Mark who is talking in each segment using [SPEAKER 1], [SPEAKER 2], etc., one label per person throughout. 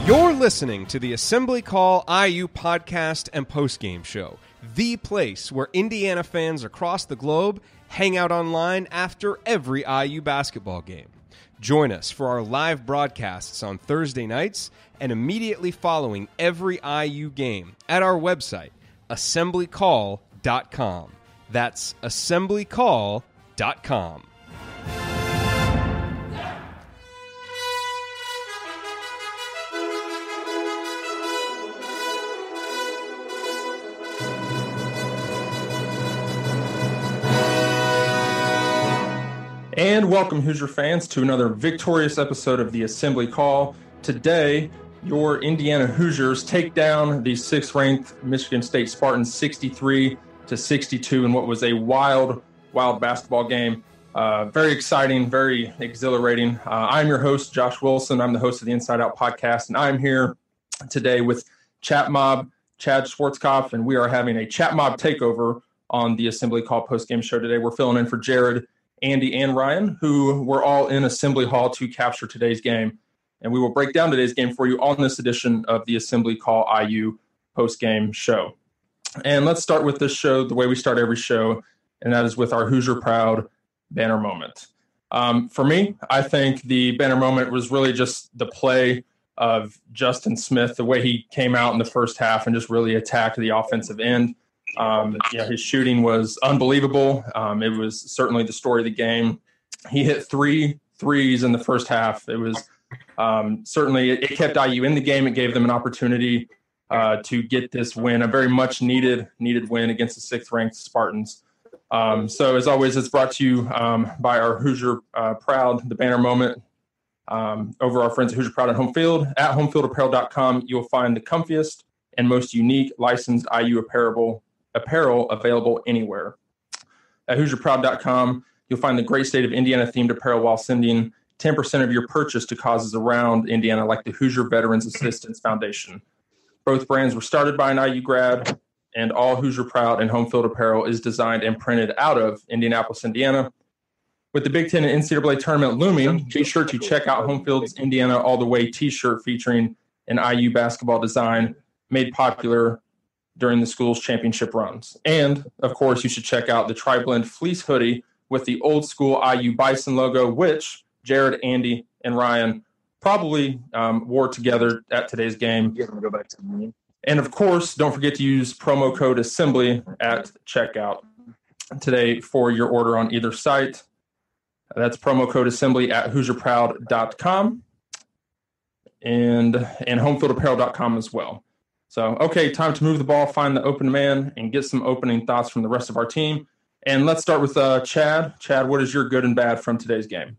[SPEAKER 1] You're listening to the Assembly Call IU podcast and postgame show, the place where Indiana fans across the globe hang out online after every IU basketball game. Join us for our live broadcasts on Thursday nights and immediately following every IU game at our website, assemblycall.com. That's assemblycall.com.
[SPEAKER 2] And welcome, Hoosier fans, to another victorious episode of the Assembly Call. Today, your Indiana Hoosiers take down the 6th-ranked Michigan State Spartans 63-62 in what was a wild basketball game. Very exciting, very exhilarating. I'm your host, Josh Wilson. I'm the host of the Inside Out podcast, and I'm here today with Chat Mob, Chad Schwartzkopf, and we are having a Chat Mob takeover on the Assembly Call postgame show today. We're filling in for Jerod, Andy, and Ryan, who were all in Assembly Hall to capture today's game. And we will break down today's game for you on this edition of the Assembly Call IU postgame show. And let's start with this show the way we start every show, and that is with our Hoosier Proud banner moment. For me, I think the banner moment was really just the play of Justin Smith, the way he came out in the first half and just really attacked the offensive end. His shooting was unbelievable. It was certainly the story of the game. He hit 3 threes in the first half. It was certainly it kept IU in the game. It gave them an opportunity to get this win, a very much needed win against the 6th-ranked Spartans. So as always, it's brought to you by our Hoosier Proud, the banner moment, over our friends at Hoosier Proud at Home Field. At homefieldapparel.com, you'll find the comfiest and most unique licensed IU apparel available anywhere. At HoosierProud.com, you'll find the great state of Indiana-themed apparel while sending 10% of your purchase to causes around Indiana like the Hoosier Veterans Assistance Foundation. Both brands were started by an IU grad, and all Hoosier Proud and Home Field apparel is designed and printed out of Indianapolis, Indiana. With the Big Ten and NCAA tournament looming, be sure to check out Home Field's Indiana All the Way t-shirt featuring an IU basketball design made popular during the school's championship runs. And, of course, you should check out the Tri-Blend Fleece hoodie with the old school IU Bison logo, which Jerod, Andy, and Ryan probably wore together at today's game. And, of course, don't forget to use promo code ASSEMBLY at checkout today for your order on either site. That's promo code ASSEMBLY at HoosierProud.com and HomefieldApparel.com as well. So, okay, time to move the ball, find the open man, and get some opening thoughts from the rest of our team. And let's start with Chad. Chad, what is your good and bad from today's game?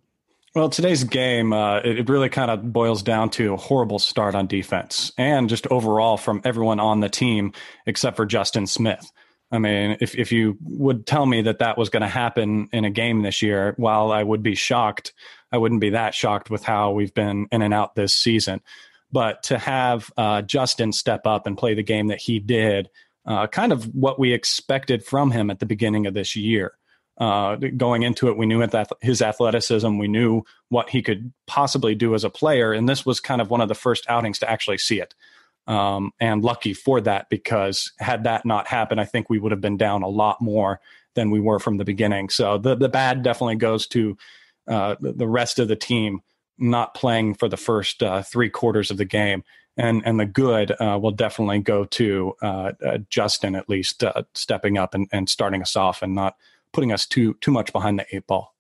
[SPEAKER 3] Well, today's game, it really kind of boils down to a horrible start on defense and just overall from everyone on the team except for Justin Smith. I mean, if you would tell me that was going to happen in a game this year, while I would be shocked, I wouldn't be that shocked with how we've been in and out this season. But to have Justin step up and play the game that he did, kind of what we expected from him at the beginning of this year. Going into it, we knew his athleticism. We knew what he could possibly do as a player. And this was kind of one of the first outings to actually see it. And lucky for that, because had that not happened, I think we would have been down a lot more than we were from the beginning. So the bad definitely goes to the rest of the team not playing for the first 3 quarters of the game. And the good will definitely go to Justin, at least stepping up and starting us off and not putting us too much behind the 8 ball.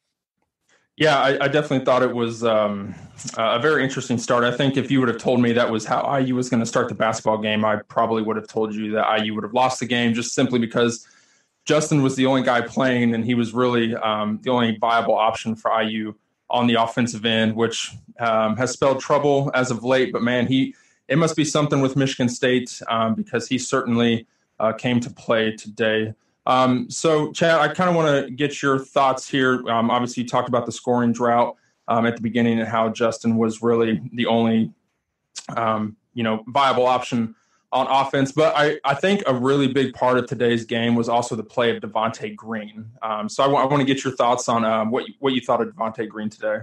[SPEAKER 2] Yeah, I definitely thought it was a very interesting start. I think if you would have told me that was how IU was going to start the basketball game, I probably would have told you that IU would have lost the game just simply because Justin was the only guy playing, and he was really the only viable option for IU on the offensive end, which has spelled trouble as of late. But, man, it must be something with Michigan State because he certainly came to play today. So, Chad, I kind of want to get your thoughts here. Obviously, you talked about the scoring drought at the beginning and how Justin was really the only, viable option on offense. But I think a really big part of today's game was also the play of Devontae Green. So I want to get your thoughts on what you thought of Devontae Green today.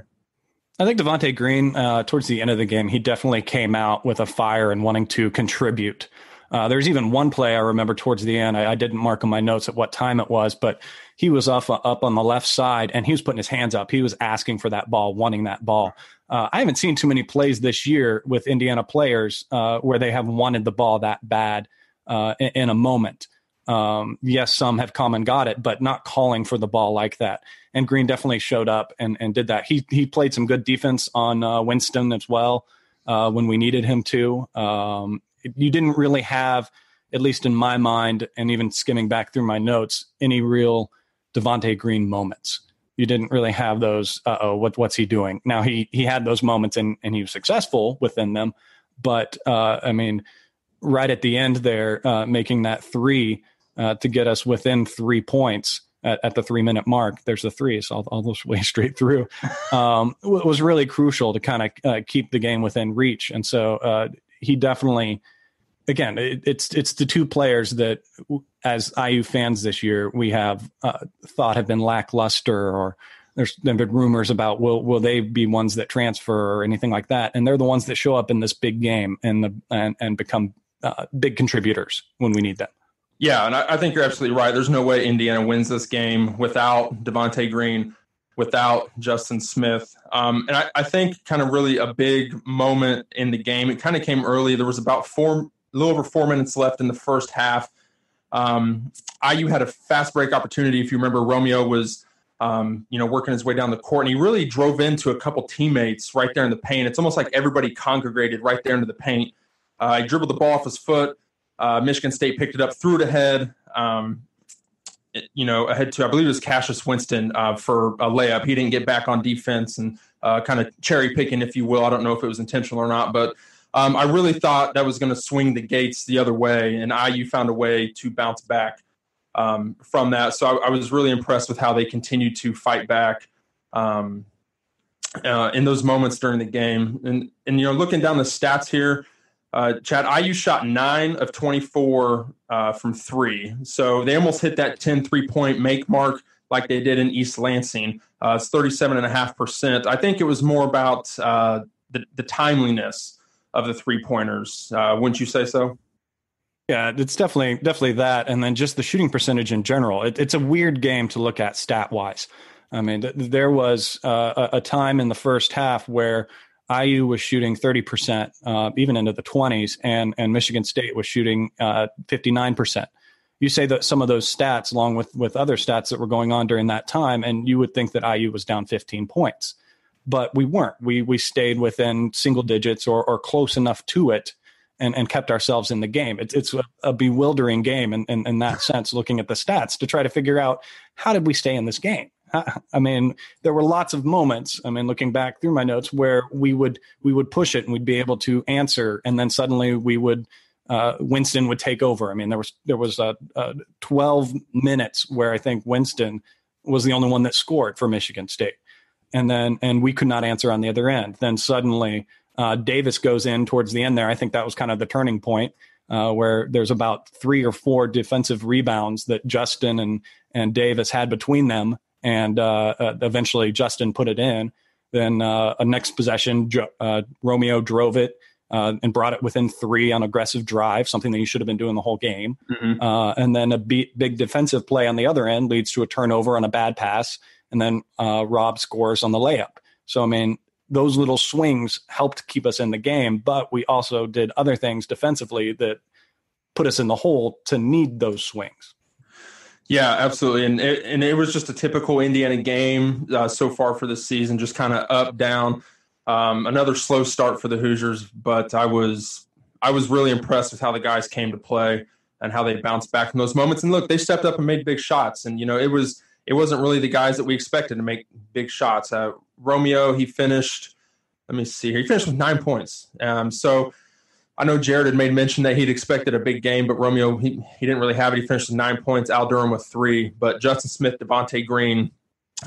[SPEAKER 3] I think Devontae Green, towards the end of the game, he definitely came out with a fire and wanting to contribute. There's even one play I remember towards the end. I didn't mark on my notes at what time it was, but he was up on the left side and he was putting his hands up. He was asking for that ball, wanting that ball. I haven't seen too many plays this year with Indiana players where they have wanted the ball that bad in a moment. Yes, some have come and got it, but not calling for the ball like that. And Green definitely showed up and did that. He played some good defense on Winston as well when we needed him to. You didn't really have, at least in my mind, and even skimming back through my notes, any real Devontae Green moments. You didn't really have those, what's he doing? Now, he had those moments and he was successful within them. But, right at the end there, making that three to get us within 3 points at the 3-minute mark. There's the three, so all those way straight through. Was really crucial to kind of keep the game within reach. And so he definitely, again, it's the two players that, as IU fans this year, we have thought have been lackluster, or there's been rumors about will they be ones that transfer or anything like that. And they're the ones that show up in this big game and become big contributors when we need them.
[SPEAKER 2] Yeah, and I think you're absolutely right. There's no way Indiana wins this game without Devontae Green, without Justin Smith. And I think kind of really a big moment in the game, it kind of came early. There was about a little over 4 minutes left in the first half. IU had a fast break opportunity. If you remember, Romeo was working his way down the court, and he really drove into a couple teammates right there in the paint. It's almost like everybody congregated right there into the paint. He dribbled the ball off his foot. Michigan State picked it up, threw it ahead, ahead to, I believe it was Cassius Winston for a layup. He didn't get back on defense and kind of cherry picking, if you will. I don't know if it was intentional or not, but I really thought that was going to swing the gates the other way, and IU found a way to bounce back from that. So I was really impressed with how they continued to fight back in those moments during the game. And looking down the stats here, Chad, IU shot 9 of 24 from 3. So they almost hit that 10 3-point make mark like they did in East Lansing. It's 37.5%. I think it was more about the timeliness of the 3-pointers. Wouldn't you say so?
[SPEAKER 3] Yeah, it's definitely that. And then just the shooting percentage in general. It's a weird game to look at stat-wise. I mean, there was a time in the first half where IU was shooting 30%, even into the 20s, and Michigan State was shooting 59%. You say that some of those stats, along with other stats that were going on during that time, and you would think that IU was down 15 points. But we weren't. We stayed within single digits or close enough to it and kept ourselves in the game. It's a bewildering game in that sense, looking at the stats to try to figure out how did we stay in this game. I mean, there were lots of moments, looking back through my notes, where we would push it and we'd be able to answer. And then suddenly Winston would take over. There was 12 minutes where I think Winston was the only one that scored for Michigan State. And we could not answer on the other end. Then suddenly Davis goes in towards the end there. I think that was kind of the turning point where there's about 3 or 4 defensive rebounds that Justin and Davis had between them. And eventually Justin put it in. Then a next possession, Romeo drove it and brought it within 3 on aggressive drive, something that he should have been doing the whole game. Mm-hmm. And then a big defensive play on the other end leads to a turnover on a bad pass. And then Rob scores on the layup. So, those little swings helped keep us in the game, but we also did other things defensively that put us in the hole to need those swings.
[SPEAKER 2] Yeah, absolutely. And it was just a typical Indiana game so far for this season, just kind of up, down. Another slow start for the Hoosiers, but I was really impressed with how the guys came to play and how they bounced back from those moments. And look, they stepped up and made big shots. And, it wasn't really the guys that we expected to make big shots. Romeo, he finished with 9 points. So I know Jerod had made mention that he'd expected a big game, but Romeo, he didn't really have it. He finished with 9 points, Al Durham with 3. But Justin Smith, Devontae Green,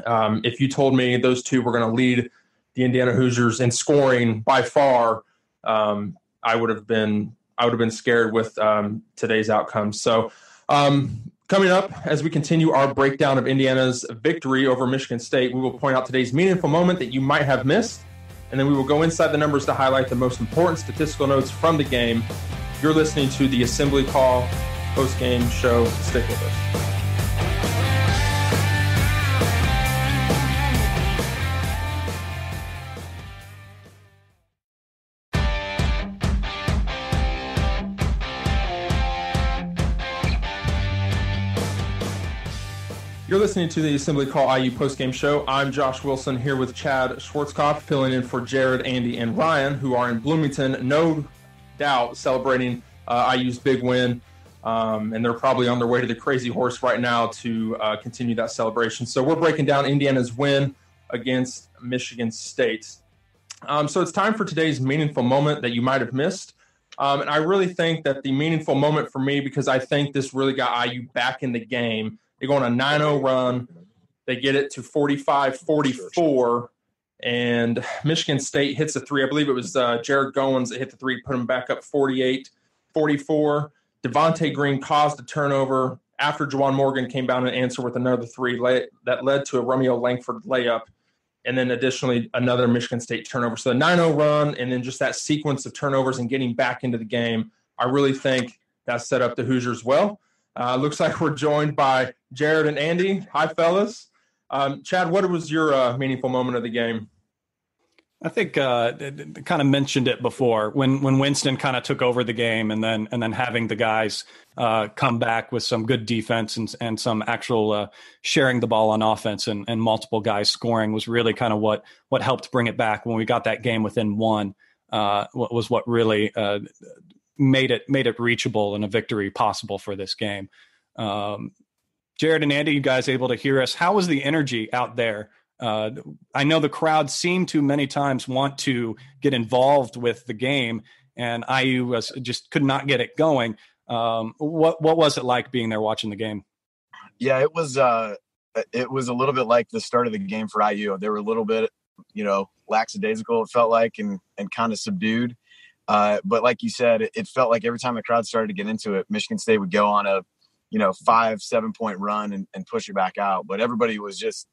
[SPEAKER 2] if you told me those two were going to lead the Indiana Hoosiers in scoring by far, I would have been scared with today's outcome. So coming up, as we continue our breakdown of Indiana's victory over Michigan State, we will point out today's meaningful moment that you might have missed. and then we will go inside the numbers to highlight the most important statistical notes from the game. You're listening to the Assembly Call post-game show. Stick with us. You're listening to the Assembly Call IU postgame show. I'm Josh Wilson here with Chad Schwartzkopf, filling in for Jerod, Andy, and Ryan, who are in Bloomington, no doubt celebrating IU's big win. And they're probably on their way to the Crazy Horse right now to continue that celebration. So we're breaking down Indiana's win against Michigan State. So it's time for today's meaningful moment that you might have missed. And I really think that the meaningful moment for me, because I think this really got IU back in the game. They go on a 9-0 run. They get it to 45-44, and Michigan State hits a three. I believe it was Jared Goins that hit the three, put them back up 48-44. Devontae Green caused a turnover after Juwan Morgan came down and answered with another three that led to a Romeo Langford layup, and then additionally another Michigan State turnover. So the 9-0 run and then just that sequence of turnovers and getting back into the game, I really think that set up the Hoosiers well. Looks like we're joined by Jerod and Andy. Hi, fellas. Chad, what was your meaningful moment of the game?
[SPEAKER 3] I think kind of mentioned it before when Winston kind of took over the game, and then having the guys come back with some good defense and some actual sharing the ball on offense and multiple guys scoring was really kind of what helped bring it back when we got that game within one. Was what really made it reachable and a victory possible for this game. Jerod and Andy, you guys able to hear us? How was the energy out there? I know the crowd seemed to many times want to get involved with the game, and IU just could not get it going. What was it like being there watching the game?
[SPEAKER 4] Yeah, it was a little bit like the start of the game for IU. They were a little bit, lackadaisical, it felt like, and kind of subdued. But like you said, it felt like every time the crowd started to get into it, Michigan State would go on a 5-7 point run and push it back out. But everybody was just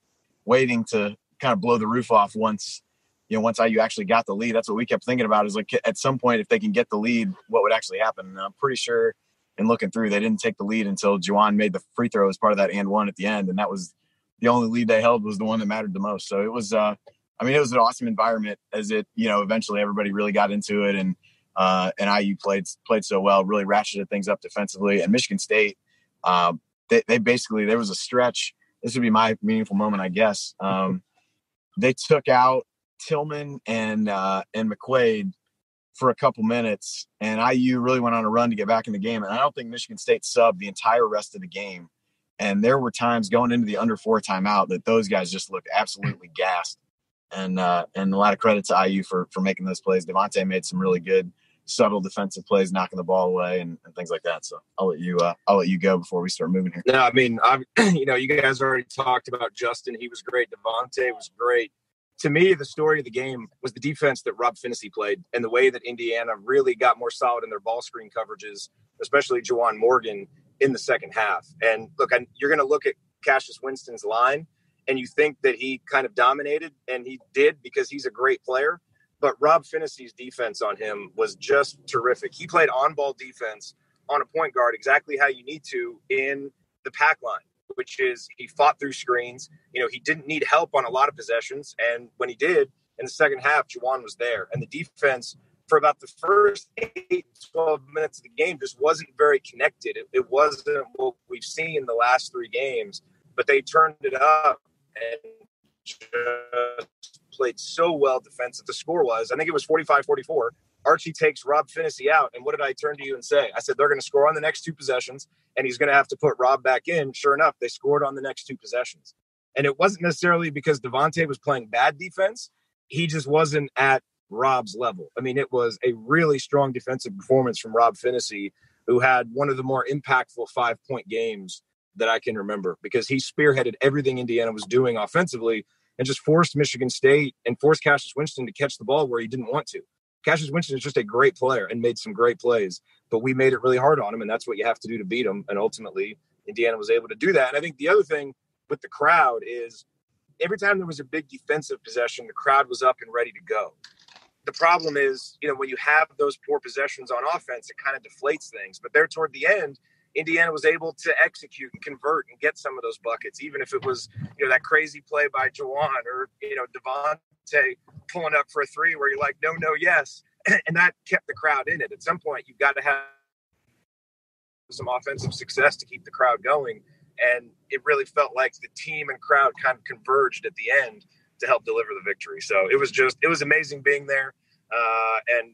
[SPEAKER 4] waiting to kind of blow the roof off once IU actually got the lead. That's what we kept thinking about, is like at some point, if they can get the lead, what would actually happen? And I'm pretty sure in looking through, they didn't take the lead until Juwan made the free throw as part of that and one at the end. And that was the only lead they held, was the one that mattered the most. So it was, it was an awesome environment as it, eventually everybody really got into it. And IU played so well, really ratcheted things up defensively. And Michigan State, they basically, there was a stretch. This would be my meaningful moment, I guess. They took out Tillman and McQuaid for a couple minutes, and IU really went on a run to get back in the game. And I don't think Michigan State subbed the entire rest of the game. And there were times going into the under 4 timeout that those guys just looked absolutely gassed. And a lot of credit to IU for making those plays. Devontae made some really good, subtle defensive plays, knocking the ball away and things like that. So I'll let you go before we start moving here.
[SPEAKER 5] No, I mean, you guys already talked about Justin. He was great. Devontae was great. To me, the story of the game was the defense that Rob Phinisee played and the way that Indiana really got more solid in their ball screen coverages, especially Juwan Morgan in the second half. And look, you're going to look at Cassius Winston's line and you think that he kind of dominated, and he did because he's a great player. But Rob Phinisee's defense on him was just terrific. He played on-ball defense on a point guard exactly how you need to in the pack line, which is he fought through screens. He didn't need help on a lot of possessions. And when he did, in the second half, Juwan was there. And the defense for about the first 8-12 minutes of the game just wasn't very connected. It wasn't what we've seen in the last 3 games, but they turned it up and just played so well defensive. The score was, I think it was 45-44. Archie takes Rob Phinisee out. And what did I turn to you and say? I said, they're going to score on the next 2 possessions, and he's going to have to put Rob back in. Sure enough, they scored on the next 2 possessions. And it wasn't necessarily because Devontae was playing bad defense. He just wasn't at Rob's level. I mean, it was a really strong defensive performance from Rob Phinisee, who had one of the more impactful 5-point games that I can remember, because he spearheaded everything Indiana was doing offensively and just forced Michigan State and forced Cassius Winston to catch the ball where he didn't want to. Cassius Winston is just a great player and made some great plays, but we made it really hard on him, and that's what you have to do to beat him. And ultimately, Indiana was able to do that. And I think the other thing with the crowd is every time there was a big defensive possession, the crowd was up and ready to go. The problem is, when you have those poor possessions on offense, it kind of deflates things. But there toward the end, Indiana was able to execute and convert and get some of those buckets, even if it was, that crazy play by Juwan or, Devontae pulling up for a three where you're like, no, yes. And that kept the crowd in it. At some point, you've got to have some offensive success to keep the crowd going. And it really felt like the team and crowd kind of converged at the end to help deliver the victory. So it was amazing being there. And,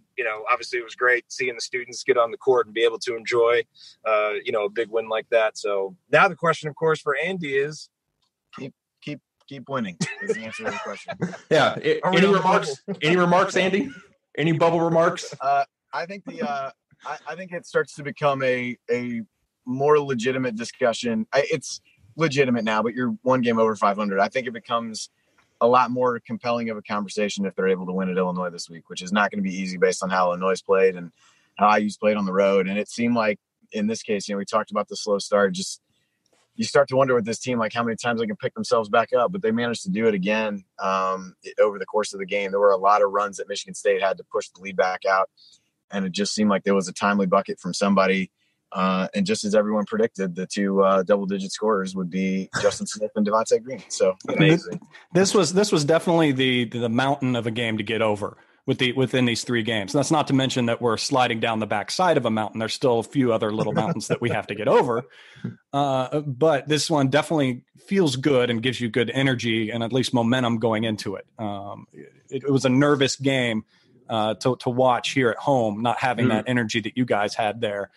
[SPEAKER 5] obviously it was great seeing the students get on the court and be able to enjoy, a big win like that. So now the question, of course, for Andy is
[SPEAKER 4] keep winning is the answer to the question.
[SPEAKER 2] Yeah. Any remarks, Andy? Any bubble remarks?
[SPEAKER 4] I think I think it starts to become a more legitimate discussion. It's legitimate now, but you're one game over 500. I think it becomes a lot more compelling of a conversation if they're able to win at Illinois this week, which is not going to be easy based on how Illinois played and how IU's played on the road. And it seemed like in this case, we talked about the slow start. Just you start to wonder with this team, like how many times they can pick themselves back up, but they managed to do it again over the course of the game. There were a lot of runs that Michigan State had to push the lead back out. And it just seemed like there was a timely bucket from somebody. And just as everyone predicted, the two double-digit scorers would be Justin Smith and Devontae Green. So amazing.
[SPEAKER 3] This was definitely the mountain of a game to get over within these three games. And that's not to mention that we're sliding down the backside of a mountain. There's still a few other little mountains that we have to get over. But this one definitely feels good and gives you good energy and at least momentum going into it. It was a nervous game to watch here at home, not having that energy that you guys had there,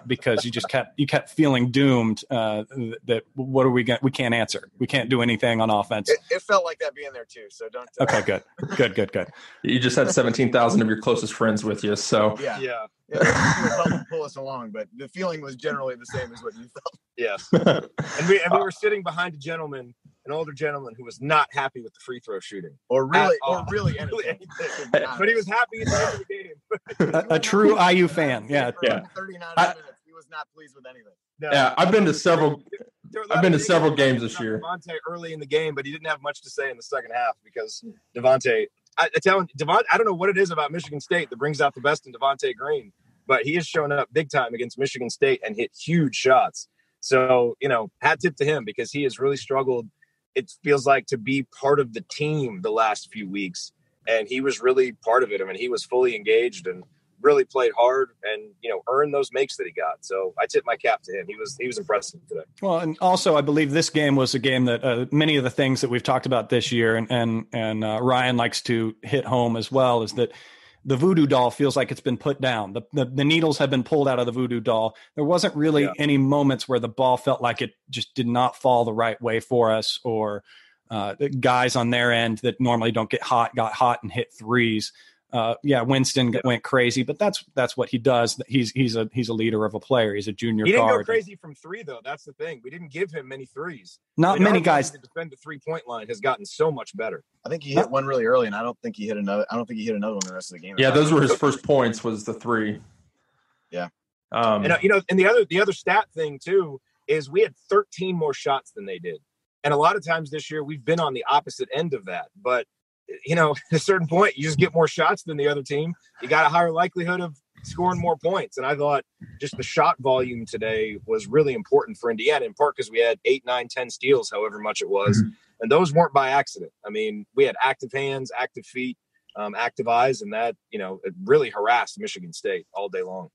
[SPEAKER 3] because you just kept feeling doomed. That what are we going? We can't answer. We can't do anything on offense.
[SPEAKER 4] It felt like that being there too. So don't.
[SPEAKER 3] Okay, good.
[SPEAKER 2] You just had 17,000 of your closest friends with you, so
[SPEAKER 4] yeah. It helped pull us along, but the feeling was generally the same as what you felt.
[SPEAKER 5] Yes, and we were sitting behind an older gentleman who was not happy with the free throw shooting,
[SPEAKER 4] or really anything.
[SPEAKER 5] But he was happy at the end of the game.
[SPEAKER 3] a true IU fan, yeah.
[SPEAKER 4] 39 minutes, he was not pleased with anything.
[SPEAKER 5] No.
[SPEAKER 2] Yeah, I've been to several games this year.
[SPEAKER 5] Devontae early in the game, but he didn't have much to say in the second half because Devontae. I tell him, I don't know what it is about Michigan State that brings out the best in Devontae Green, but he has shown up big time against Michigan State and hit huge shots. So, hat tip to him because he has really struggled. It feels like to be part of the team the last few weeks. And he was really part of it. I mean, he was fully engaged and really played hard and, earned those makes that he got. So I tip my cap to him. He was impressive today.
[SPEAKER 3] Well, and also I believe this game was a game that many of the things that we've talked about this year and Ryan likes to hit home as well is that the voodoo doll feels like it's been put down. The needles have been pulled out of the voodoo doll. There wasn't really any moments where the ball felt like it just did not fall the right way for us or the guys on their end that normally don't get hot, got hot and hit threes. Winston went crazy, but that's what he does. He's a leader of a player. He's a junior guard.
[SPEAKER 5] He didn't go crazy from three, though. That's the thing. We didn't give him many threes.
[SPEAKER 3] Not many guys.
[SPEAKER 5] To defend the 3-point line has gotten so much better.
[SPEAKER 4] I think he hit one really early, and I don't think he hit another one the rest of the game.
[SPEAKER 2] Yeah, those were his first points. Was the three.
[SPEAKER 4] Yeah.
[SPEAKER 5] And the other stat thing too is we had 13 more shots than they did, and a lot of times this year we've been on the opposite end of that, but. At a certain point, you just get more shots than the other team. You got a higher likelihood of scoring more points. And I thought just the shot volume today was really important for Indiana, in part because we had 8, 9, 10 steals, however much it was. Mm-hmm. And those weren't by accident. I mean, we had active hands, active feet, active eyes, and that, it really harassed Michigan State all day long.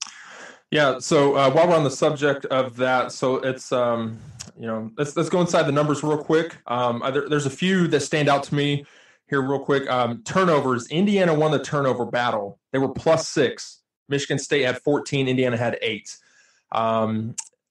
[SPEAKER 2] Yeah. So while we're on the subject of that, so it's, let's go inside the numbers real quick. There's a few that stand out to me. Here real quick, turnovers. Indiana won the turnover battle. They were +6. Michigan State had 14. Indiana had 8.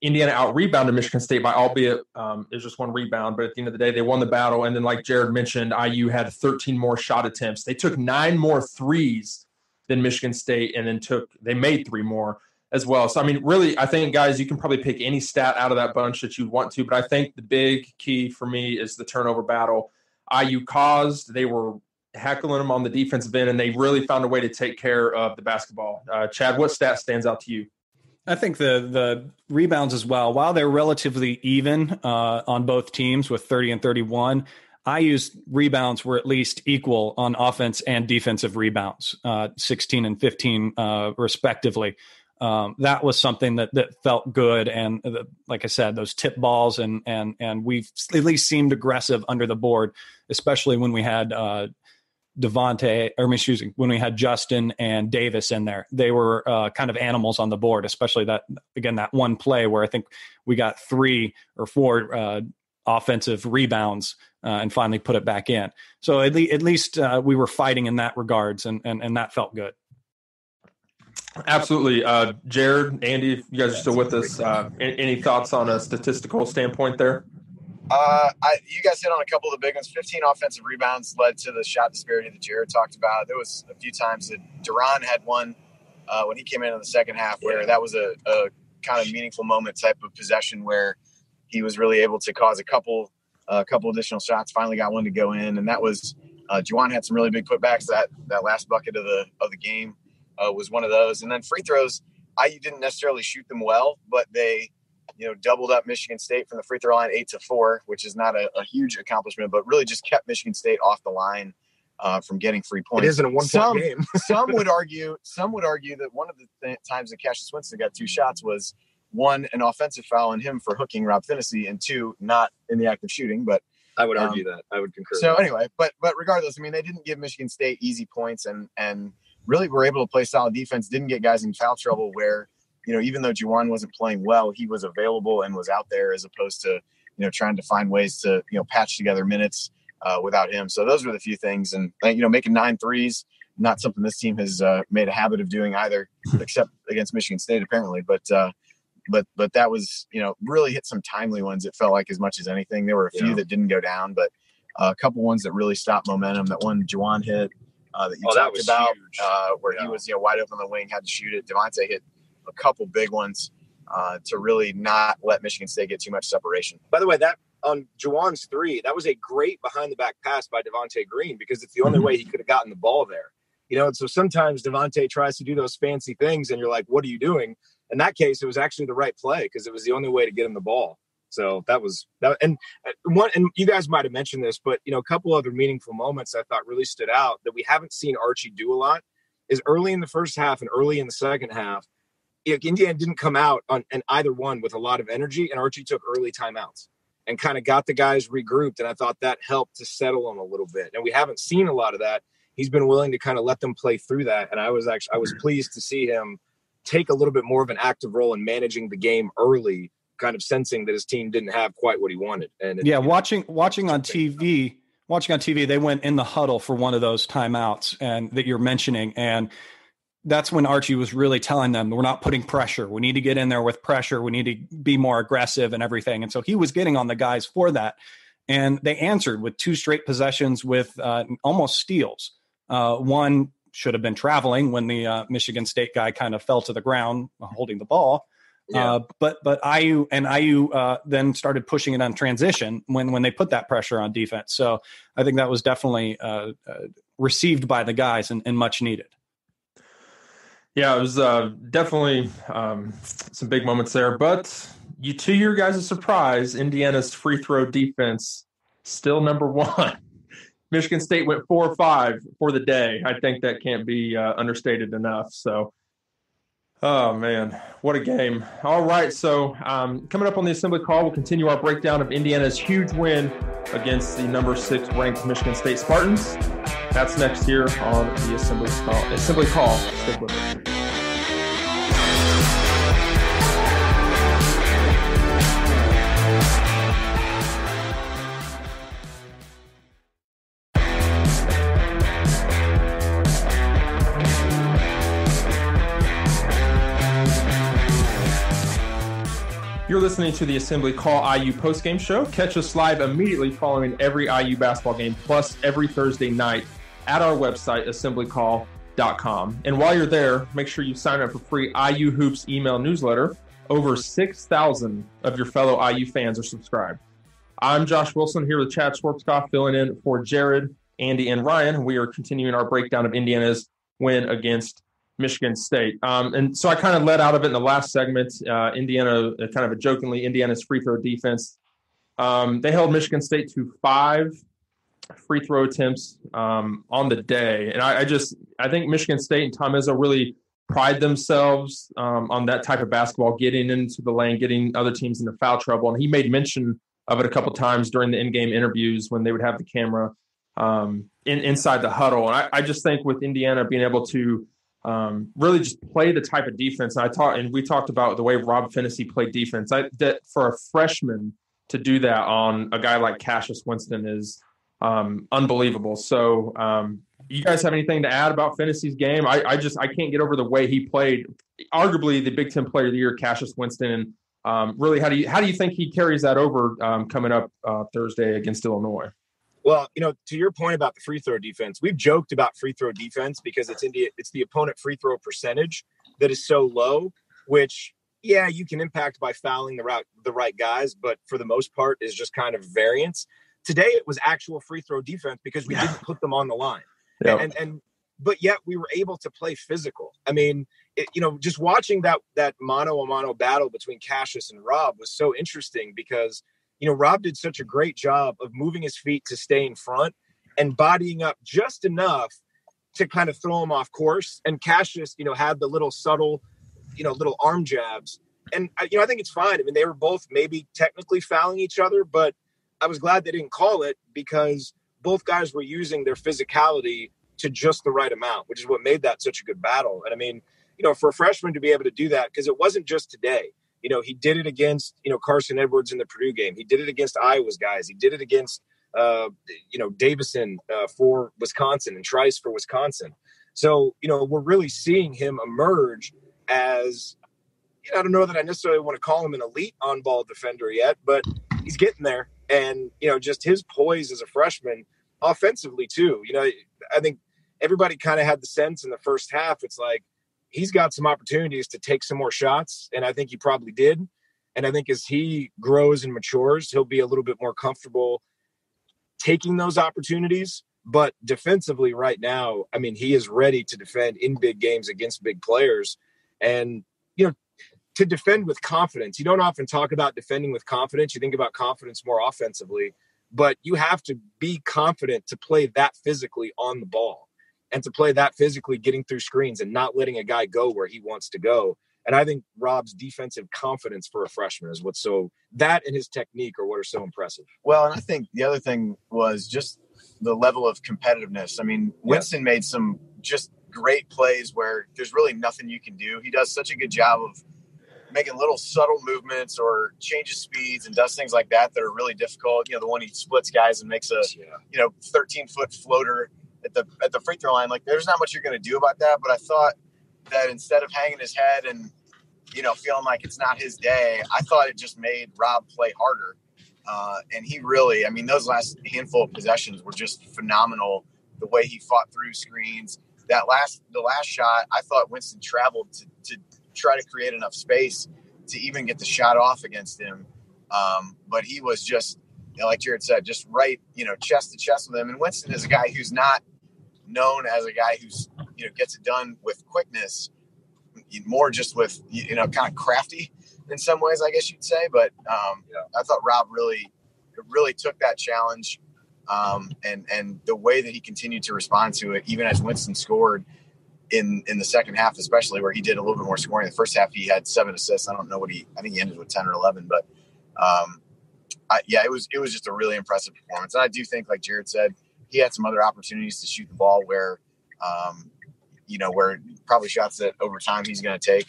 [SPEAKER 2] Indiana out-rebounded Michigan State by, albeit it was just one rebound, but at the end of the day, they won the battle. And then like Jerod mentioned, IU had 13 more shot attempts. They took 9 more threes than Michigan State, and then they made 3 more as well. So, I mean, really, I think, guys, you can probably pick any stat out of that bunch that you want to, but I think the big key for me is the turnover battle. IU caused, they were heckling them on the defensive end, and they really found a way to take care of the basketball. Chad, what stat stands out to you?
[SPEAKER 3] I think the rebounds as well, while they're relatively even on both teams with 30 and 31, IU's rebounds were at least equal on offense and defensive rebounds, 16 and 15 respectively. That was something that felt good. And like I said, those tip balls and we've at least seemed aggressive under the board, especially when we had when we had Justin and Davis in there. They were kind of animals on the board, especially that one play where I think we got 3 or 4 offensive rebounds and finally put it back in. So at least we were fighting in that regards, and that felt good.
[SPEAKER 2] Absolutely. Jerod, Andy, if you guys are still with us, any thoughts on a statistical standpoint there?
[SPEAKER 4] You guys hit on a couple of the big ones. 15 offensive rebounds led to the shot disparity that Jerod talked about. There was a few times that Duran had one when he came in the second half where that was a kind of meaningful moment type of possession where he was really able to cause a couple additional shots, finally got one to go in. And that was Juwan had some really big putbacks. That last bucket of the game was one of those. And then free throws, IU didn't necessarily shoot them well, but they doubled up Michigan State from the free throw line 8-4, which is not a huge accomplishment, but really just kept Michigan State off the line from getting free points.
[SPEAKER 5] It isn't a 1-point game.
[SPEAKER 4] some would argue that one of the times that Cassius Winston got 2 shots was 1, an offensive foul on him for hooking Rob Phinisee, and 2, not in the act of shooting. But
[SPEAKER 5] I would argue that. I would concur.
[SPEAKER 4] So anyway, but regardless, I mean, they didn't give Michigan State easy points and really were able to play solid defense, didn't get guys in foul trouble where, even though Juwan wasn't playing well, he was available and was out there as opposed to, trying to find ways to, patch together minutes without him. So those were the few things. And, making 9 threes, not something this team has made a habit of doing either, except against Michigan State, apparently. But that was, really hit some timely ones. It felt like as much as anything. There were a few that didn't go down, but a couple ones that really stopped momentum. That one Juwan hit that you talked about, where he was wide open on the wing, had to shoot it. Devontae hit a couple big ones to really not let Michigan State get too much separation.
[SPEAKER 5] By the way, that on Juwan's 3, that was a great behind-the-back pass by Devontae Green because it's the only way he could have gotten the ball there. And so sometimes Devontae tries to do those fancy things, and you're like, what are you doing? In that case, it was actually the right play because it was the only way to get him the ball. So that was that. And you guys might have mentioned this, but a couple other meaningful moments I thought really stood out that we haven't seen Archie do a lot is early in the first half and early in the second half. Indiana didn't come out on either one with a lot of energy, and Archie took early timeouts and kind of got the guys regrouped. And I thought that helped to settle them a little bit. And we haven't seen a lot of that. He's been willing to kind of let them play through that. And I was pleased to see him take a little bit more of an active role in managing the game early, kind of sensing that his team didn't have quite what he wanted. And
[SPEAKER 3] watching on TV, they went in the huddle for one of those timeouts and that you're mentioning. And that's when Archie was really telling them, we're not putting pressure. We need to get in there with pressure. We need to be more aggressive and everything. And so he was getting on the guys for that. And they answered with 2 straight possessions with almost steals. One should have been traveling when the Michigan State guy kind of fell to the ground holding the ball. Yeah. But IU then started pushing it on transition when they put that pressure on defense. So I think that was definitely received by the guys and much needed.
[SPEAKER 2] Yeah, it was definitely some big moments there. But to your guys' surprise, Indiana's free throw defense still number 1. Michigan State went 4-5 for the day. I think that can't be understated enough. So, oh, man, what a game. All right, so coming up on the Assembly Call, we'll continue our breakdown of Indiana's huge win against the number 6 ranked Michigan State Spartans. That's next here on the Assembly Call. Stick with us. You're listening to the Assembly Call IU postgame show. Catch us live immediately following every IU basketball game, plus every Thursday night at our website, assemblycall.com. And while you're there, make sure you sign up for free IU Hoops email newsletter. Over 6,000 of your fellow IU fans are subscribed. I'm Josh Wilson here with Chad Schwartzkopf, filling in for Jerod, Andy, and Ryan. We are continuing our breakdown of Indiana's win against Michigan State. And so I kind of let out of it in the last segment. Indiana, kind of a jokingly, Indiana's free throw defense. They held Michigan State to 5 free throw attempts on the day. And I think Michigan State and Tom Izzo really pride themselves on that type of basketball, getting into the lane, getting other teams into foul trouble. And he made mention of it a couple times during the in-game interviews when they would have the camera inside the huddle. And I just think with Indiana being able to really just play the type of defense, and we talked about the way Rob Phinisee played defense. That for a freshman to do that on a guy like Cassius Winston is unbelievable. So you guys have anything to add about Phinisee's game? I can't get over the way he played. Arguably the Big Ten Player of the Year, Cassius Winston. And really, how do you think he carries that over coming up Thursday against Illinois?
[SPEAKER 5] Well, to your point about the free throw defense, we've joked about free throw defense because it's the opponent free throw percentage that is so low, which, yeah, you can impact by fouling the right guys, but for the most part is just kind of variance. Today it was actual free throw defense because we didn't put them on the line. Yep. But yet we were able to play physical. I mean, just watching that mano-a-mano battle between Cassius and Rob was so interesting because Rob did such a great job of moving his feet to stay in front and bodying up just enough to kind of throw him off course. And Cassius, had the little subtle, little arm jabs. And, I think it's fine. I mean, they were both maybe technically fouling each other, but I was glad they didn't call it because both guys were using their physicality to just the right amount, which is what made that such a good battle. And I mean, for a freshman to be able to do that, because it wasn't just today. He did it against, Carson Edwards in the Purdue game. He did it against Iowa's guys. He did it against, Davison for Wisconsin and Trice for Wisconsin. So, we're really seeing him emerge as, I don't know that I necessarily want to call him an elite on-ball defender yet, but he's getting there. And, just his poise as a freshman offensively too. I think everybody kind of had the sense in the first half. It's like, he's got some opportunities to take some more shots, and I think he probably did. And I think as he grows and matures, he'll be a little bit more comfortable taking those opportunities. But defensively right now, I mean, he is ready to defend in big games against big players. And, to defend with confidence. You don't often talk about defending with confidence. You think about confidence more offensively, but you have to be confident to play that physically on the ball. And to play that physically getting through screens and not letting a guy go where he wants to go. And I think Rob's defensive confidence for a freshman is that and his technique are what are so impressive.
[SPEAKER 4] Well, and I think the other thing was just the level of competitiveness. I mean, Winston made some just great plays where there's really nothing you can do. He does such a good job of making little subtle movements or changes speeds and does things like that are really difficult. The one he splits guys and makes a 13-foot floater at the free throw line. Like, there's not much you're going to do about that. But I thought that instead of hanging his head and, feeling like it's not his day, I thought it just made Rob play harder. And he really, I mean, those last handful of possessions were just phenomenal. The way he fought through screens. The last shot, I thought Winston traveled to try to create enough space to even get the shot off against him. But he was just, like Jerod said, just right, chest to chest with him. And Winston is a guy who's not known as a guy who's, gets it done with quickness, more just with, kind of crafty in some ways, I guess you'd say. But I thought Rob really took that challenge. And the way that he continued to respond to it, even as Winston scored in the second half, especially where he did a little bit more scoring. The first half, he had 7 assists. I don't know I think he ended with 10 or 11, but it was just a really impressive performance. And I do think, like Jerod said, he had some other opportunities to shoot the ball where probably shots that over time he's going to take.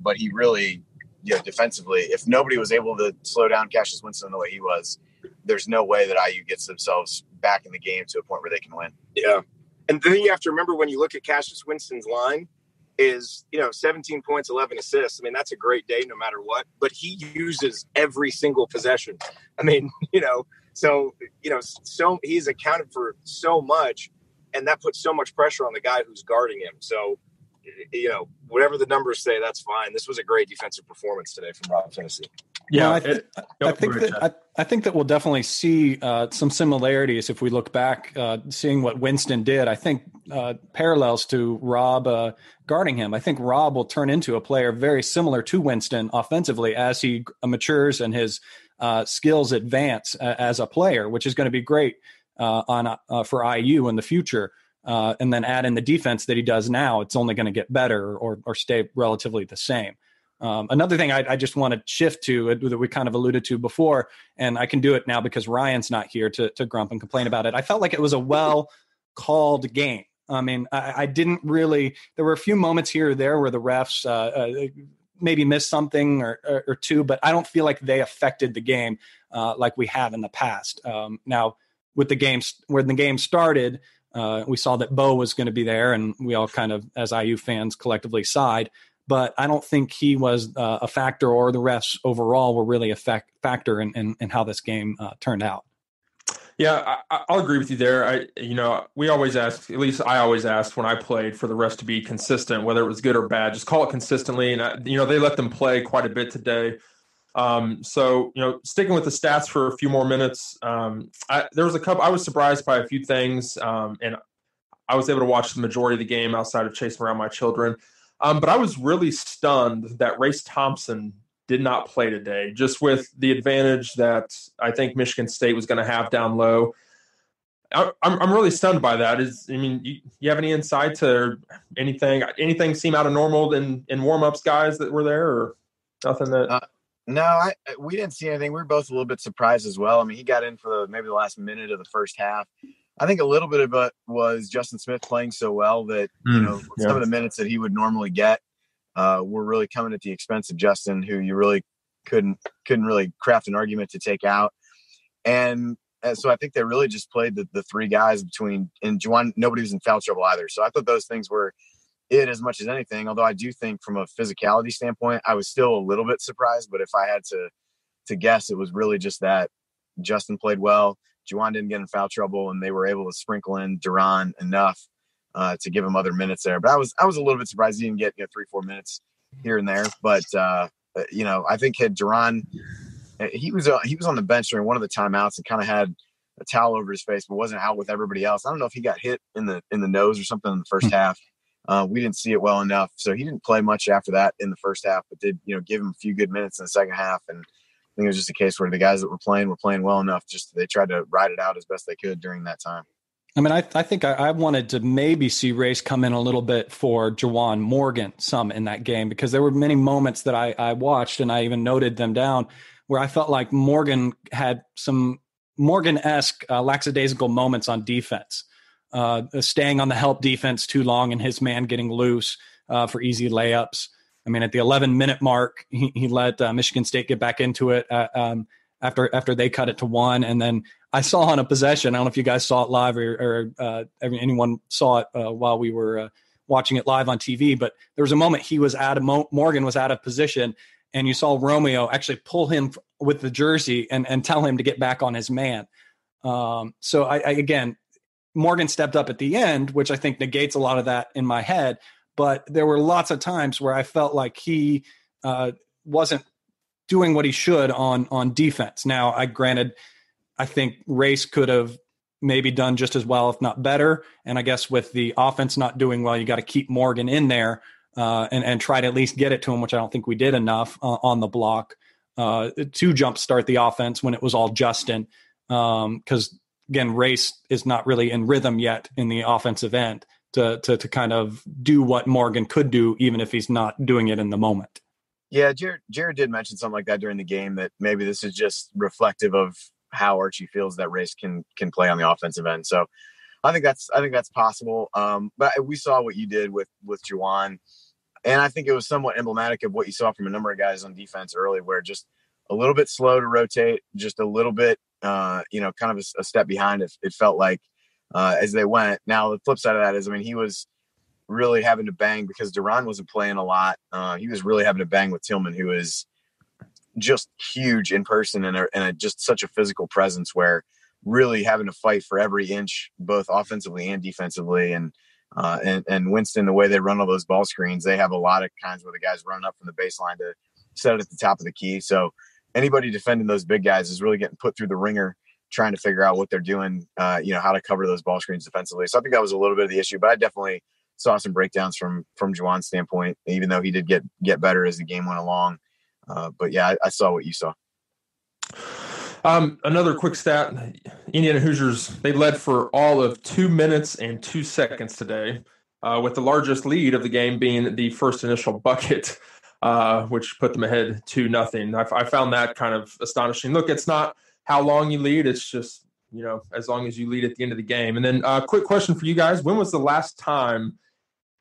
[SPEAKER 4] But he really, defensively, if nobody was able to slow down Cassius Winston the way he was, there's no way that IU gets themselves back in the game to a point where they can win.
[SPEAKER 5] Yeah. And then you have to remember when you look at Cassius Winston's line is, 17 points, 11 assists. I mean, that's a great day no matter what, but he uses every single possession. I mean, so he's accounted for so much, and that puts so much pressure on the guy who's guarding him. So, whatever the numbers say, that's fine. This was a great defensive performance today from Rob Phinisee.
[SPEAKER 3] Yeah, I think that we'll definitely see some similarities if we look back, seeing what Winston did. I think parallels to Rob guarding him. I think Rob will turn into a player very similar to Winston offensively as he matures and his skills advance as a player, which is going to be great for IU in the future, and then add in the defense that he does now, it's only going to get better or stay relatively the same. Another thing I just want to shift to that we kind of alluded to before, and I can do it now because Ryan's not here to grump and complain about it. I felt like it was a well-called game. I mean, I didn't really – there were a few moments here or there where the refs maybe missed something or two, but I don't feel like they affected the game like we have in the past. Now, with the games when the game started, we saw that Bo was going to be there, and we all kind of, as IU fans, collectively sighed. But I don't think he was a factor, or the refs overall were really a factor in how this game turned out.
[SPEAKER 2] Yeah, I'll agree with you there. We always ask, at least I always asked when I played, for the refs to be consistent, whether it was good or bad. Just call it consistently. And, they let them play quite a bit today. So, sticking with the stats for a few more minutes, there was a couple. I was surprised by a few things, and I was able to watch the majority of the game outside of chasing around my children. But I was really stunned that Race Thompson did not play today, just with the advantage that I think Michigan State was going to have down low. I'm really stunned by that. You have any insight to anything seem out of normal in warm-ups, guys, that were there, or nothing that
[SPEAKER 4] No, we didn't see anything. We were both a little bit surprised as well. I mean, he got in for maybe the last minute of the first half. I think a little bit of it was Justin Smith playing so well that, some of the minutes that he would normally get were really coming at the expense of Justin, who you really couldn't really craft an argument to take out. And so I think they really just played the three guys and Juwan, nobody was in foul trouble either. So I thought those things were it as much as anything, although I do think from a physicality standpoint, I was still a little bit surprised. But if I had to guess, it was really just that Justin played well, Juwan didn't get in foul trouble, and they were able to sprinkle in Duran enough to give him other minutes there. But I was a little bit surprised he didn't get 3-4 minutes here and there. But I think had Duran, he was on the bench during one of the timeouts and kind of had a towel over his face, but wasn't out with everybody else. I don't know if he got hit in the nose or something in the first half. We didn't see it well enough, so he didn't play much after that in the first half, but did give him a few good minutes in the second half. And I think it was just a case where the guys that were playing well enough. Just they tried to ride it out as best they could during that time.
[SPEAKER 3] I mean, I think I wanted to maybe see Race come in a little bit for Juwan Morgan some in that game, because there were many moments that I watched, and I even noted them down, where I felt like Morgan had some Morgan-esque lackadaisical moments on defense. Staying on the help defense too long and his man getting loose for easy layups. I mean, at the 11-minute mark, he let Michigan State get back into it after they cut it to 1. And then I saw on a possession, I don't know if you guys saw it live or anyone saw it while we were watching it live on TV, but there was a moment he was Morgan was out of position, and you saw Romeo actually pull him with the jersey and tell him to get back on his man. So I again, Morgan stepped up at the end, which I think negates a lot of that in my head. But there were lots of times where I felt like he wasn't doing what he should on defense. Now, I think Race could have maybe done just as well, if not better. And I guess with the offense not doing well, you got to keep Morgan in there and try to at least get it to him, which I don't think we did enough on the block to jumpstart the offense when it was all Justin. Because again, Race is not really in rhythm yet in the offensive end to kind of do what Morgan could do, even if he's not doing it in the moment.
[SPEAKER 4] Yeah, Jerod did mention something like that during the game, that maybe this is just reflective of how Archie feels that Race can play on the offensive end. So I think that's possible. But we saw what you did with Juwan, and I think it was somewhat emblematic of what you saw from a number of guys on defense early, where just a little bit slow to rotate, just a little bit, kind of a step behind. It felt like as they went. Now, the flip side of that is, I mean, he was really having to bang because Duran wasn't playing a lot. He was really having to bang with Tillman, who is just huge in person and just such a physical presence, where really having to fight for every inch, both offensively and defensively. And Winston, the way they run all those ball screens, they have a lot of kinds where the guys run up from the baseline to set it at the top of the key. So anybody defending those big guys is really getting put through the ringer, trying to figure out what they're doing, how to cover those ball screens defensively. So I think that was a little bit of the issue, but I definitely saw some breakdowns from Juwan's standpoint, even though he did get better as the game went along. But yeah, I saw what you saw.
[SPEAKER 2] Another quick stat, Indiana Hoosiers, they led for all of 2 minutes and 2 seconds today, with the largest lead of the game being the first initial bucket, which put them ahead 2-0. I found that kind of astonishing. Look, it's not how long you lead. It's just, as long as you lead at the end of the game. And then quick question for you guys. When was the last time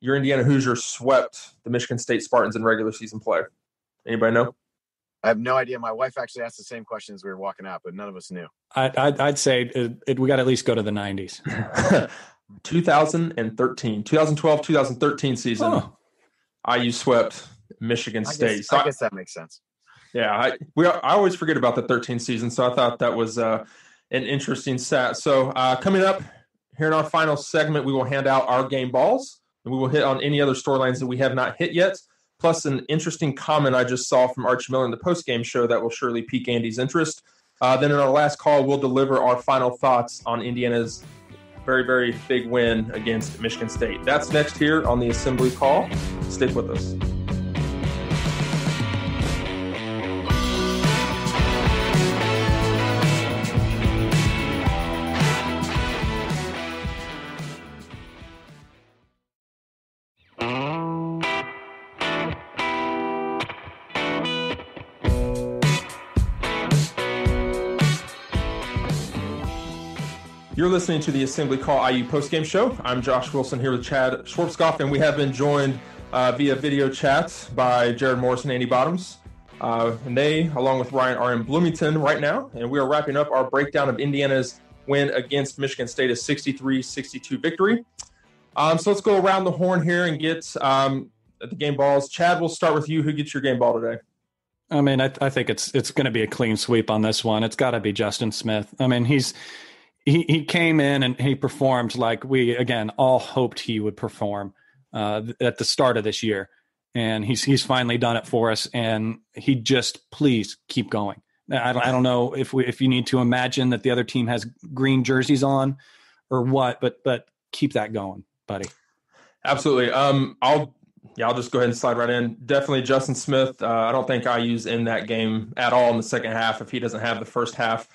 [SPEAKER 2] your Indiana Hoosiers swept the Michigan State Spartans in regular season play? Anybody know?
[SPEAKER 4] I have no idea. My wife actually asked the same question as we were walking out, but none of us knew.
[SPEAKER 3] I'd say we got to at least go to the 90s.
[SPEAKER 2] 2013, 2012, 2013 season. IU swept Michigan State.
[SPEAKER 4] I guess that makes sense.
[SPEAKER 2] Yeah, I always forget about the 13 season, so I thought that was an interesting stat. So coming up here in our final segment, we will hand out our game balls, and we will hit on any other storylines that we have not hit yet, plus an interesting comment I just saw from Archie Miller in the postgame show that will surely pique Andy's interest. Then in our last call, we'll deliver our final thoughts on Indiana's very, very big win against Michigan State. That's next here on the Assembly Call. Stick with us. You're listening to the Assembly Call IU postgame show. I'm Josh Wilson here with Chad Schwartzkopf, and we have been joined via video chat by Jerod Morris and Andy Bottoms. And they, along with Ryan, are in Bloomington right now, and we are wrapping up our breakdown of Indiana's win against Michigan State, a 63-62 victory. So let's go around the horn here and get the game balls. Chad, we'll start with you. Who gets your game ball today?
[SPEAKER 3] I mean, I think it's going to be a clean sweep on this one. It's got to be Justin Smith. I mean, He came in and he performed like we, again, all hoped he would perform at the start of this year. And he's finally done it for us. And he just, please keep going. I don't know if you need to imagine that the other team has green jerseys on or what, but keep that going, buddy.
[SPEAKER 2] Absolutely. I'll just go ahead and slide right in. Definitely Justin Smith. I don't think IU's in that game at all in the second half if he doesn't have the first half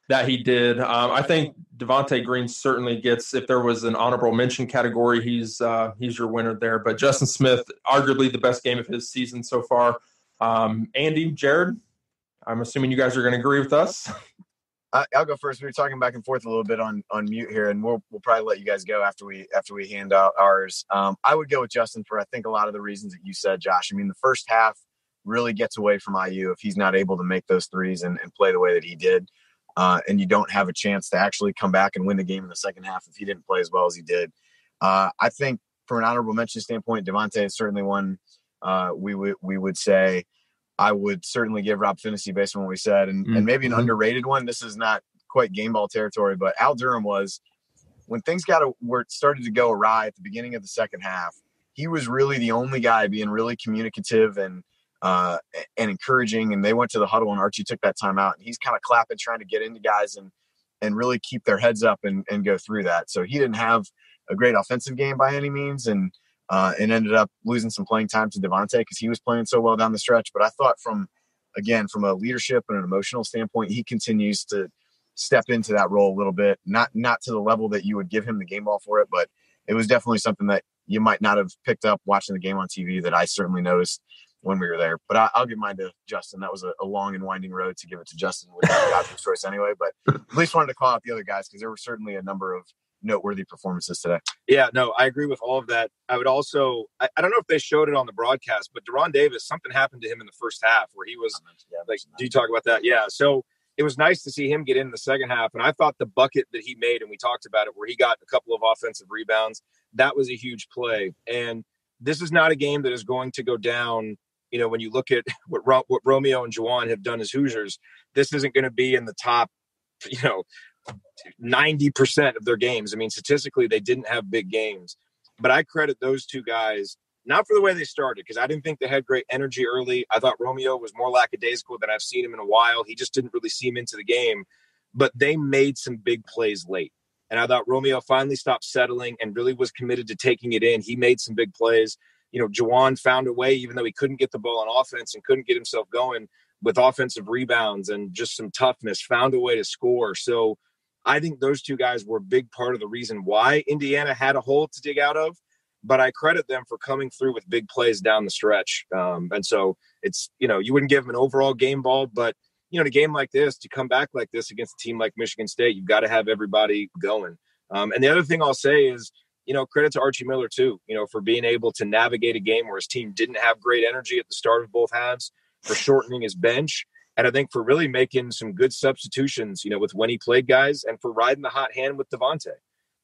[SPEAKER 2] that he did. I think Devontae Green certainly gets, if there was an honorable mention category, he's your winner there. But Justin Smith, arguably the best game of his season so far. Andy, Jerod, I'm assuming you guys are going to agree with us.
[SPEAKER 4] I'll go first. We were talking back and forth a little bit on mute here, and we'll probably let you guys go after we hand out ours. I would go with Justin for, I think, a lot of the reasons that you said, Josh. I mean, the first half really gets away from IU if he's not able to make those threes and play the way that he did. And you don't have a chance to actually come back and win the game in the second half if he didn't play as well as he did. I think from an honorable mention standpoint, Devontae is certainly one we would say. I would certainly give Rob Phinisee based on what we said, and maybe an underrated one. This is not quite game ball territory, but Al Durham was, when things started to go awry at the beginning of the second half, he was really the only guy being really communicative and encouraging, and they went to the huddle and Archie took that time out and he's kind of clapping, trying to get into guys and really keep their heads up and go through that. So he didn't have a great offensive game by any means, and ended up losing some playing time to Devontae because he was playing so well down the stretch. But I thought from a leadership and an emotional standpoint, he continues to step into that role a little bit, not to the level that you would give him the game ball for it, but it was definitely something that you might not have picked up watching the game on TV that I certainly noticed when we were there. But I'll give mine to Justin. That was a long and winding road to give it to Justin with God's choice anyway, but at least wanted to call out the other guys because there were certainly a number of noteworthy performances today.
[SPEAKER 5] Yeah, no, I agree with all of that. I would also, I don't know if they showed it on the broadcast, but Deron Davis, something happened to him in the first half where he was do you talk about that? Yeah. So it was nice to see him get in the second half. And I thought the bucket that he made, and we talked about it, where he got a couple of offensive rebounds, that was a huge play. And this is not a game that is going to go down. You know, when you look at what Romeo and Juwan have done as Hoosiers, this isn't going to be in the top, 90% of their games. I mean, statistically, they didn't have big games. But I credit those two guys, not for the way they started, because I didn't think they had great energy early. I thought Romeo was more lackadaisical than I've seen him in a while. He just didn't really seem into the game. But they made some big plays late. And I thought Romeo finally stopped settling and really was committed to taking it in. He made some big plays. Juwan found a way, even though he couldn't get the ball on offense and couldn't get himself going. with offensive rebounds and just some toughness, found a way to score. So I think those two guys were a big part of the reason why Indiana had a hole to dig out of. But I credit them for coming through with big plays down the stretch. And so it's, you wouldn't give them an overall game ball, but, in a game like this, to come back like this against a team like Michigan State, you've got to have everybody going. And the other thing I'll say is, credit to Archie Miller too, for being able to navigate a game where his team didn't have great energy at the start of both halves, for shortening his bench. And I think for really making some good substitutions, with when he played guys, and for riding the hot hand with Devontae.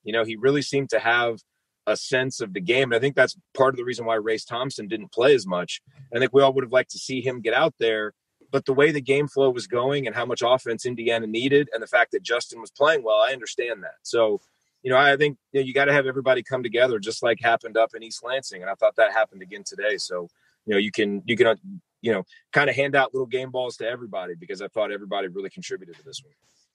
[SPEAKER 5] He really seemed to have a sense of the game. And I think that's part of the reason why Race Thompson didn't play as much. I think we all would have liked to see him get out there. But the way the game flow was going and how much offense Indiana needed, and the fact that Justin was playing well, I understand that. So, I think you got to have everybody come together, just like happened up in East Lansing. And I thought that happened again today. So, you can kind of hand out little game balls to everybody, because I thought everybody really contributed to this one.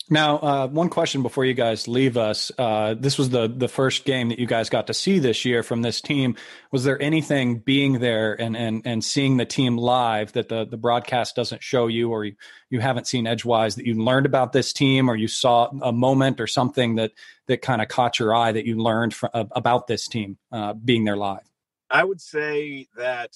[SPEAKER 3] Now, one question before you guys leave us. This was the first game that you guys got to see this year from this team. Was there anything being there and seeing the team live that the broadcast doesn't show you, or you haven't seen edgewise, that you learned about this team, or you saw a moment or something that kind of caught your eye that you learned about this team being there live?
[SPEAKER 5] I would say that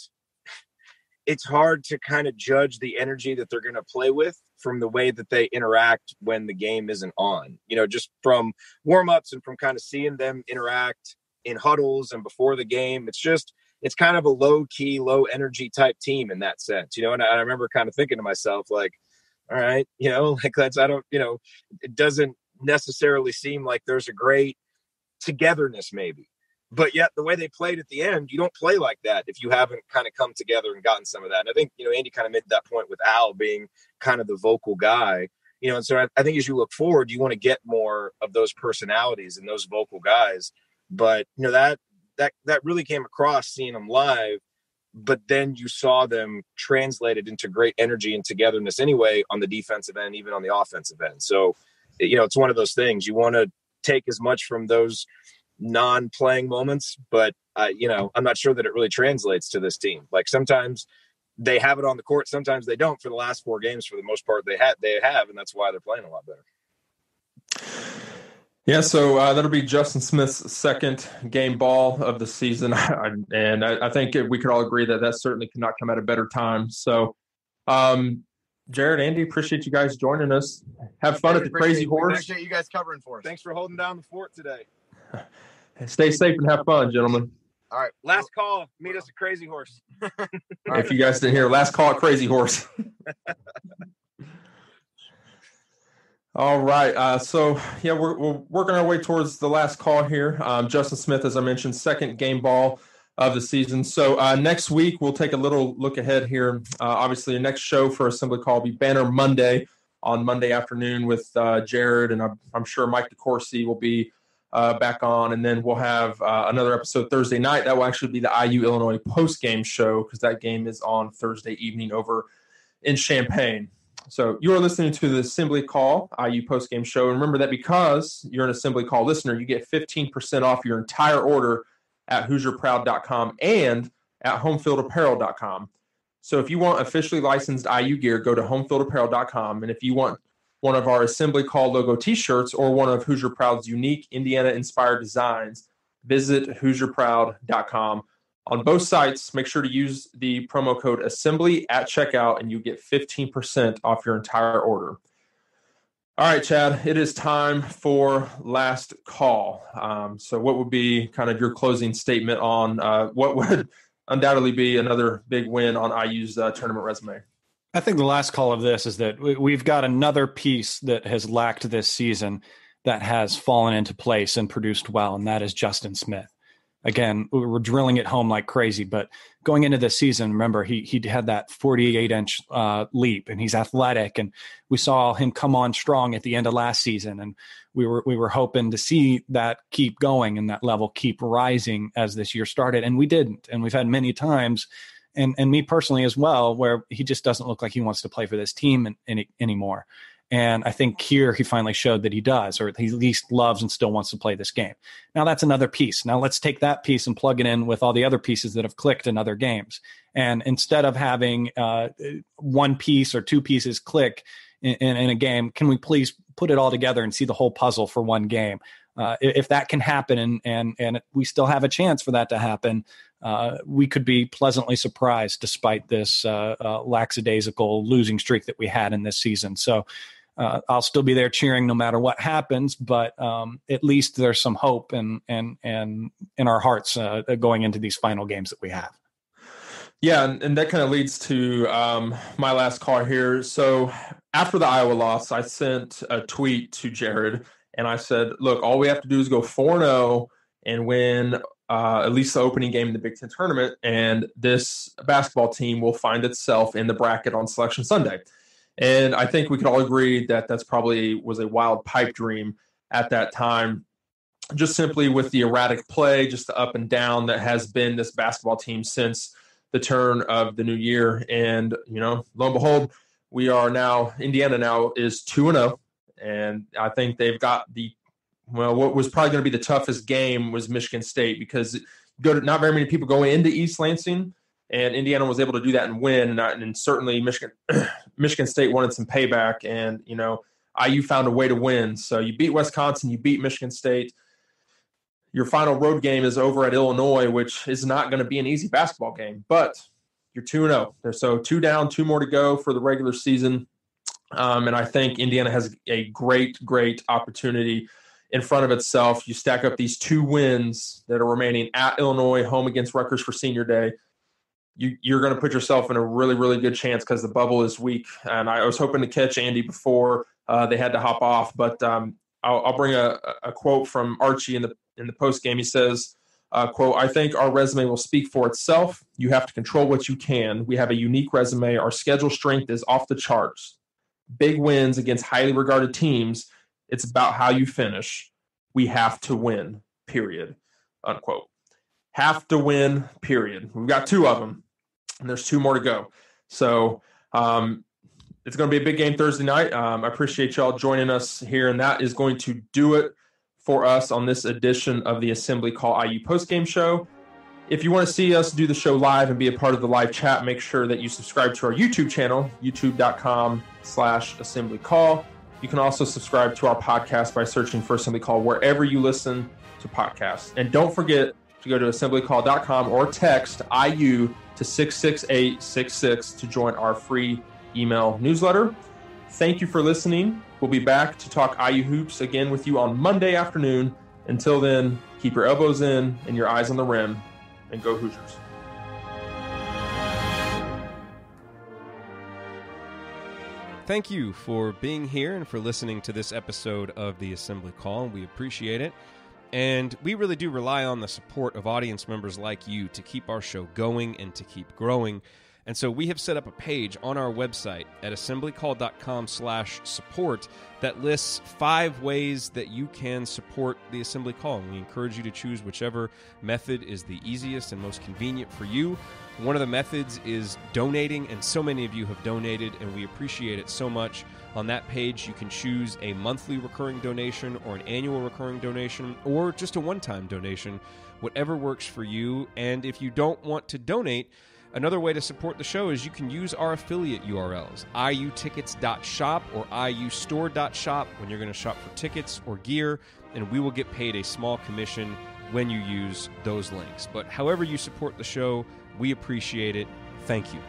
[SPEAKER 5] it's hard to kind of judge the energy that they're going to play with from the way that they interact when the game isn't on, just from warm-ups and from kind of seeing them interact in huddles and before the game. It's kind of a low-key, low-energy type team in that sense, and I remember kind of thinking to myself, like, all right, it doesn't necessarily seem like there's a great togetherness maybe. But yet the way they played at the end, you don't play like that if you haven't kind of come together and gotten some of that. And I think, Andy kind of made that point with Al being kind of the vocal guy, and so I think as you look forward, you want to get more of those personalities and those vocal guys. But, that really came across seeing them live. But then you saw them translated into great energy and togetherness anyway on the defensive end, even on the offensive end. So, it's one of those things. You want to take as much from those non-playing moments, but I'm not sure that it really translates to this team. Like, sometimes they have it on the court, sometimes they don't. For the last 4 games, for the most part, they have, and that's why they're playing a lot better.
[SPEAKER 2] Yeah, so that'll be Justin Smith's second game ball of the season, and I think we could all agree that certainly could not come at a better time. So, Jerod, Andy, appreciate you guys joining us. Have fun at the Crazy Horse.
[SPEAKER 4] Appreciate you guys covering for us.
[SPEAKER 5] Thanks for holding down the fort today.
[SPEAKER 2] Stay safe and have fun, gentlemen.
[SPEAKER 5] All right. Last call. Meet us at Crazy Horse.
[SPEAKER 2] If you guys didn't hear, last call at Crazy Horse. All right. So, we're working our way towards the last call here. Justin Smith, as I mentioned, second game ball of the season. So next week, we'll take a little look ahead here. Obviously, the next show for Assembly Call will be Banner Monday on Monday afternoon with Jerod, and I'm sure Mike DeCourcy will be back on, and then we'll have another episode Thursday night. That will actually be the IU-Illinois post-game show, because that game is on Thursday evening over in Champaign. So you are listening to the Assembly Call IU post-game show. And remember that because you're an Assembly Call listener, you get 15% off your entire order at HoosierProud.com and at HomefieldApparel.com. So if you want officially licensed IU gear, go to HomefieldApparel.com. And if you want one of our Assembly Call logo t-shirts or one of Hoosier Proud's unique Indiana-inspired designs, visit HoosierProud.com. On both sites, make sure to use the promo code Assembly at checkout, and you get 15% off your entire order. All right, Chad, it is time for last call. So what would be kind of your closing statement on what would undoubtedly be another big win on IU's tournament resume?
[SPEAKER 3] I think the last call of this is that we've got another piece that has lacked this season that has fallen into place and produced well, and that is Justin Smith. Again, we're drilling it home like crazy, but going into this season, remember, he had that 48-inch leap, and he's athletic, and we saw him come on strong at the end of last season, and we were hoping to see that keep going and that level keep rising as this year started, and we didn't. And we've had many times, and me personally as well, where he just doesn't look like he wants to play for this team anymore. And I think here he finally showed that he does, or he at least loves and still wants to play this game. Now that's another piece. Now let's take that piece and plug it in with all the other pieces that have clicked in other games. And instead of having one piece or two pieces click in a game, can we please put it all together and see the whole puzzle for one game? If that can happen and we still have a chance for that to happen, we could be pleasantly surprised despite this lackadaisical losing streak that we had in this season. So I'll still be there cheering no matter what happens, but at least there's some hope in our hearts going into these final games that we have.
[SPEAKER 2] Yeah, and that kind of leads to my last call here. So after the Iowa loss, I sent a tweet to Jerod, and I said, look, all we have to do is go 4-0 and win at least the opening game in the Big Ten tournament, and this basketball team will find itself in the bracket on Selection Sunday. And I think we could all agree that that's probably was a wild pipe dream at that time, just simply with the erratic play, just the up and down that has been this basketball team since the turn of the new year. And, lo and behold, we are now, Indiana now is 2-0. And I think they've got what was probably going to be the toughest game was Michigan State, because not very many people go into East Lansing, and Indiana was able to do that and win. And certainly Michigan State wanted some payback, and, IU found a way to win. So you beat Wisconsin, you beat Michigan State. Your final road game is over at Illinois, which is not going to be an easy basketball game, but you're 2-0. So 2 down, 2 more to go for the regular season. And I think Indiana has a great, great opportunity in front of itself. You stack up these 2 wins that are remaining at Illinois, home against Rutgers for Senior Day. You're going to put yourself in a really, really good chance because the bubble is weak. And I was hoping to catch Andy before they had to hop off, but I'll bring a quote from Archie in the post game. He says, quote, "I think our resume will speak for itself. You have to control what you can. We have a unique resume. Our schedule strength is off the charts. Big wins against highly regarded teams. It's about how you finish. We have to win, period," unquote. Have to win, period. We've got 2 of them, and there's 2 more to go. So it's going to be a big game Thursday night. I appreciate y'all joining us here, and that is going to do it for us on this edition of the Assembly Call IU postgame show. If you want to see us do the show live and be a part of the live chat, make sure that you subscribe to our YouTube channel, youtube.com/assemblycall. You can also subscribe to our podcast by searching for Assembly Call wherever you listen to podcasts. And don't forget to go to assemblycall.com or text IU to 66866 to join our free email newsletter. Thank you for listening. We'll be back to talk IU hoops again with you on Monday afternoon. Until then, keep your elbows in and your eyes on the rim, and go Hoosiers.
[SPEAKER 1] Thank you for being here and for listening to this episode of the Assembly Call. We appreciate it. And we really do rely on the support of audience members like you to keep our show going and to keep growing. And so we have set up a page on our website at assemblycall.com/support that lists 5 ways that you can support the Assembly Call. And we encourage you to choose whichever method is the easiest and most convenient for you. One of the methods is donating, and so many of you have donated, and we appreciate it so much. On that page, you can choose a monthly recurring donation or an annual recurring donation or just a one-time donation, whatever works for you. And if you don't want to donate, another way to support the show is you can use our affiliate URLs, iutickets.shop or iustore.shop when you're going to shop for tickets or gear, and we will get paid a small commission when you use those links. But however you support the show, we appreciate it. Thank you.